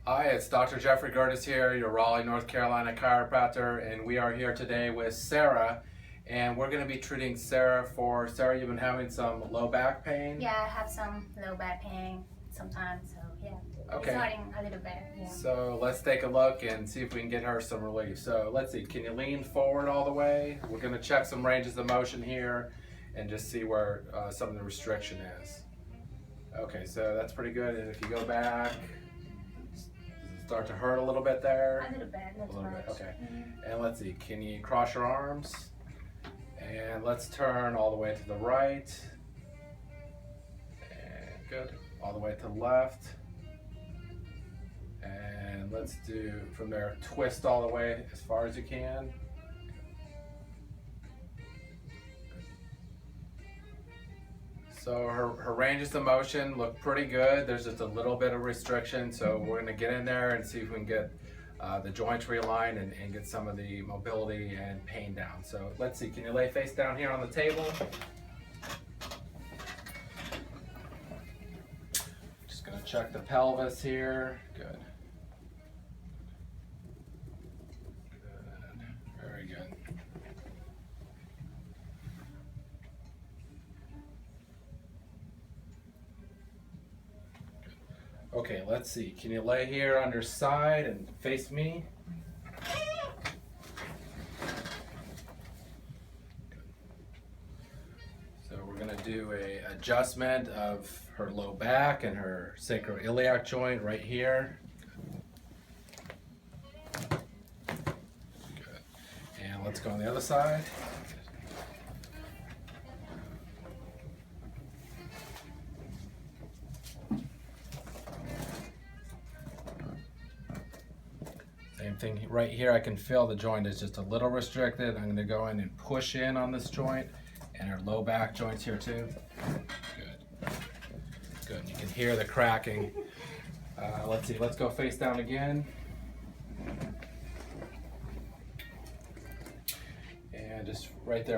Hi, it's Dr. Jeffrey Gerdes here, your Raleigh, North Carolina chiropractor, and we are here today with Sarah, and we're going to be treating Sarah. Sarah, you've been having some low back pain? Yeah, I have some low back pain sometimes, so yeah. Okay. It's starting a little better, yeah. So let's take a look and see if we can get her some relief. So let's see, can you lean forward all the way? We're going to check some ranges of motion here and just see where some of the restriction is. Okay, so that's pretty good, and if you go back, start to hurt a little bit there? A little bit, not too much. Okay. Mm-hmm. And let's see, can you cross your arms? And let's turn all the way to the right. And good. All the way to the left. And let's do from there, twist all the way as far as you can. So her ranges of motion look pretty good. There's just a little bit of restriction, so we're gonna get in there and see if we can get the joints realigned and get some of the mobility and pain down. So let's see, can you lay face down here on the table? Just gonna check the pelvis here. Good. Good. Very good. Okay, let's see. Can you lay here on your side and face me? So we're going to do a adjustment of her low back and her sacroiliac joint right here. Good. And let's go on the other side. Same thing right here. I can feel the joint is just a little restricted. I'm going to go in and push in on this joint and our low back joints here too. Good. Good. You can hear the cracking. Let's see. Let's go face down again. And just right there.